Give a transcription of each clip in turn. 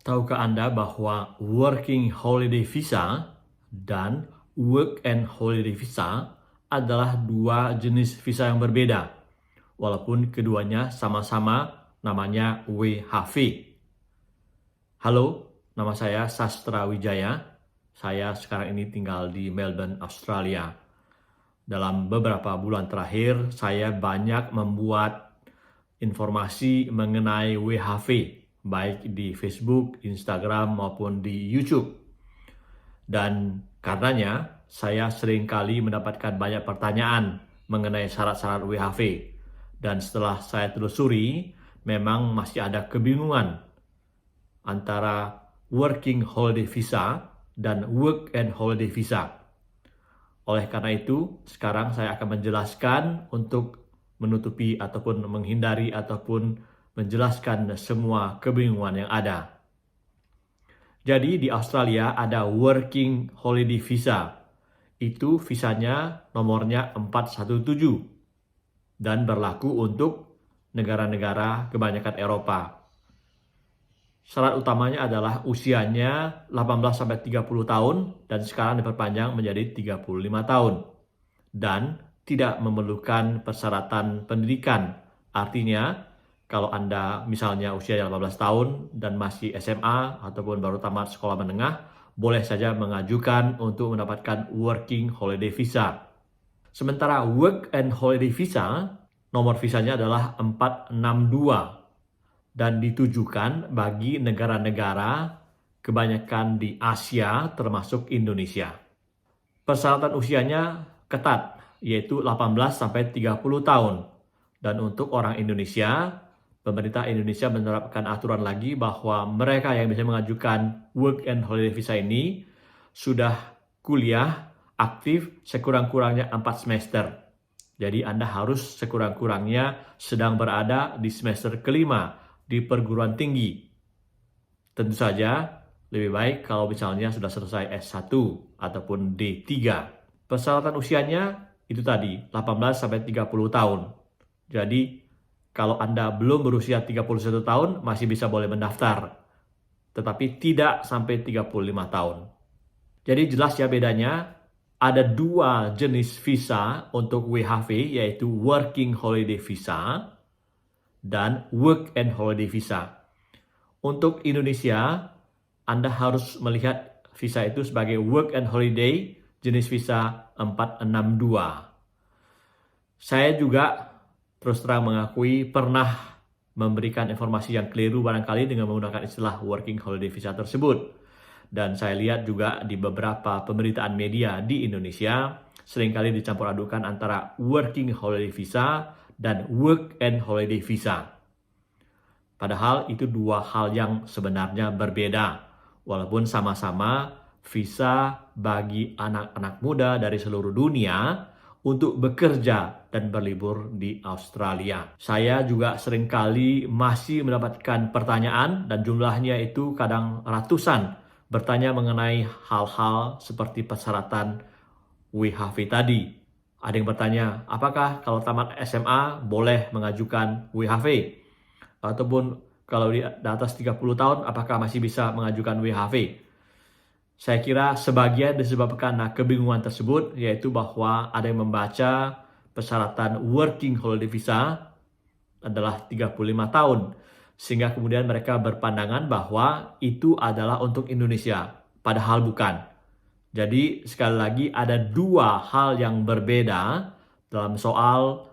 Tahukah Anda bahwa Working Holiday Visa dan Work and Holiday Visa adalah dua jenis visa yang berbeda, walaupun keduanya sama-sama namanya WHV. Halo, nama saya Sastra Wijaya. Saya sekarang ini tinggal di Melbourne, Australia. Dalam beberapa bulan terakhir, saya banyak membuat informasi mengenai WHV, baik di Facebook, Instagram, maupun di YouTube. Dan karenanya, saya seringkali mendapatkan banyak pertanyaan mengenai syarat-syarat WHV. Dan setelah saya telusuri, memang masih ada kebingungan antara Working Holiday Visa dan Work and Holiday Visa. Oleh karena itu, sekarang saya akan menjelaskan untuk menutupi ataupun menghindari ataupun menjelaskan semua kebingungan yang ada. Jadi di Australia ada Working Holiday Visa. Itu visanya nomornya 417 dan berlaku untuk negara-negara kebanyakan Eropa. Syarat utamanya adalah usianya 18-30 tahun dan sekarang diperpanjang menjadi 35 tahun. Dan tidak memerlukan persyaratan pendidikan. Artinya, kalau Anda misalnya usia 18 tahun dan masih SMA ataupun baru tamat sekolah menengah, boleh saja mengajukan untuk mendapatkan Working Holiday Visa. Sementara Work and Holiday Visa, nomor visanya adalah 462 dan ditujukan bagi negara-negara kebanyakan di Asia termasuk Indonesia. Persyaratan usianya ketat, yaitu 18-30 tahun. Dan untuk orang Indonesia, pemerintah Indonesia menerapkan aturan lagi bahwa mereka yang bisa mengajukan Work and Holiday Visa ini sudah kuliah aktif sekurang-kurangnya 4 semester. Jadi Anda harus sekurang-kurangnya sedang berada di semester kelima di perguruan tinggi. Tentu saja lebih baik kalau misalnya sudah selesai S1 ataupun D3. Persyaratan usianya itu tadi 18-30 tahun. Jadi kalau Anda belum berusia 31 tahun masih bisa boleh mendaftar. Tetapi tidak sampai 35 tahun. Jadi jelas ya bedanya. Ada dua jenis visa untuk WHV, yaitu Working Holiday Visa dan Work and Holiday Visa. Untuk Indonesia, Anda harus melihat visa itu sebagai Work and Holiday jenis visa 462. Saya juga terus terang mengakui pernah memberikan informasi yang keliru barangkali dengan menggunakan istilah Working Holiday Visa tersebut. Dan saya lihat juga di beberapa pemberitaan media di Indonesia seringkali dicampur adukan antara Working Holiday Visa dan Work and Holiday Visa. Padahal itu dua hal yang sebenarnya berbeda. Walaupun sama-sama visa bagi anak-anak muda dari seluruh dunia untuk bekerja dan berlibur di Australia. Saya juga seringkali masih mendapatkan pertanyaan dan jumlahnya itu kadang ratusan bertanya mengenai hal-hal seperti persyaratan WHV tadi. Ada yang bertanya, apakah kalau tamat SMA boleh mengajukan WHV? Ataupun kalau di atas 30 tahun, apakah masih bisa mengajukan WHV? Saya kira sebagian disebabkan kebingungan tersebut, yaitu bahwa ada yang membaca persyaratan Working Holiday Visa adalah 35 tahun. Sehingga kemudian mereka berpandangan bahwa itu adalah untuk Indonesia. Padahal bukan. Jadi sekali lagi ada dua hal yang berbeda dalam soal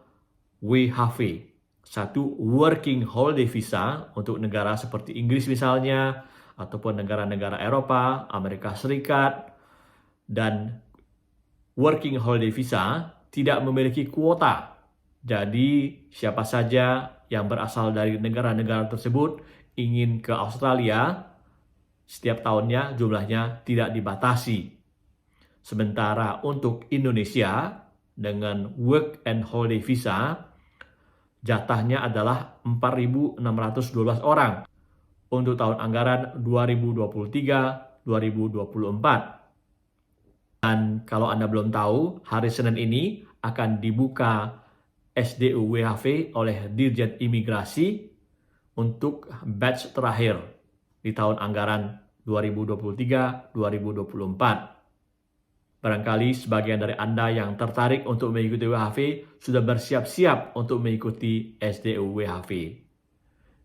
WHV. Satu, Working Holiday Visa untuk negara seperti Inggris misalnya, ataupun negara-negara Eropa, Amerika Serikat. Dan Working Holiday Visa tidak memiliki kuota. Jadi siapa saja yang berasal dari negara-negara tersebut ingin ke Australia, setiap tahunnya jumlahnya tidak dibatasi. Sementara untuk Indonesia dengan Work and Holiday Visa, jatahnya adalah 4.612 orang untuk tahun anggaran 2023-2024. Dan kalau Anda belum tahu, hari Senin ini akan dibuka SDU WHV oleh Dirjen Imigrasi untuk batch terakhir. di tahun anggaran 2023-2024. Barangkali sebagian dari Anda yang tertarik untuk mengikuti WHV sudah bersiap-siap untuk mengikuti SDU WHV.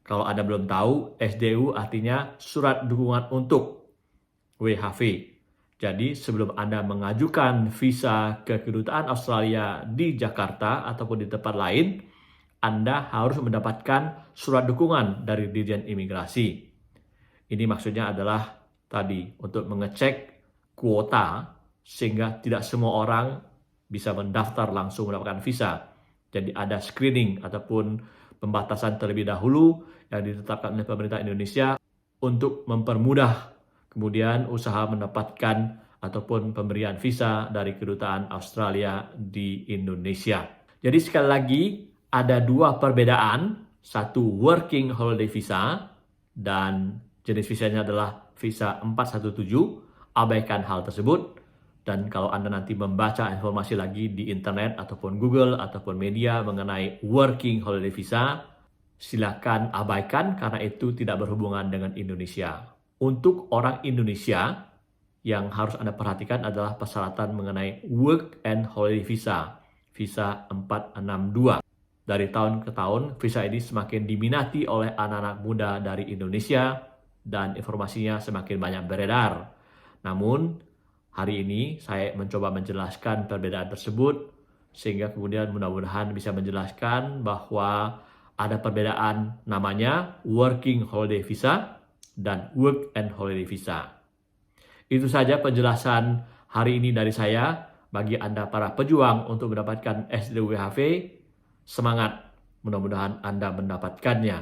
Kalau Anda belum tahu, SDU artinya Surat Dukungan Untuk WHV. Jadi sebelum Anda mengajukan visa ke Kedutaan Australia di Jakarta ataupun di tempat lain, Anda harus mendapatkan surat dukungan dari Dirjen Imigrasi. Ini maksudnya adalah tadi untuk mengecek kuota sehingga tidak semua orang bisa mendaftar langsung mendapatkan visa. Jadi ada screening ataupun pembatasan terlebih dahulu yang ditetapkan oleh pemerintah Indonesia untuk mempermudah kemudian usaha mendapatkan ataupun pemberian visa dari Kedutaan Australia di Indonesia. Jadi sekali lagi ada dua perbedaan, satu working holiday visa dan jenis visanya adalah visa 417, abaikan hal tersebut. Dan kalau Anda nanti membaca informasi lagi di internet ataupun Google ataupun media mengenai working holiday visa, silakan abaikan karena itu tidak berhubungan dengan Indonesia. Untuk orang Indonesia, yang harus Anda perhatikan adalah persyaratan mengenai work and holiday visa, visa 462. Dari tahun ke tahun, visa ini semakin diminati oleh anak-anak muda dari Indonesia dan informasinya semakin banyak beredar. Namun, hari ini saya mencoba menjelaskan perbedaan tersebut sehingga kemudian mudah-mudahan bisa menjelaskan bahwa ada perbedaan namanya working holiday visa dan work and holiday visa. Itu saja penjelasan hari ini dari saya. Bagi Anda para pejuang untuk mendapatkan SDWHV, semangat, mudah-mudahan Anda mendapatkannya.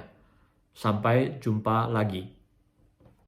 Sampai jumpa lagi.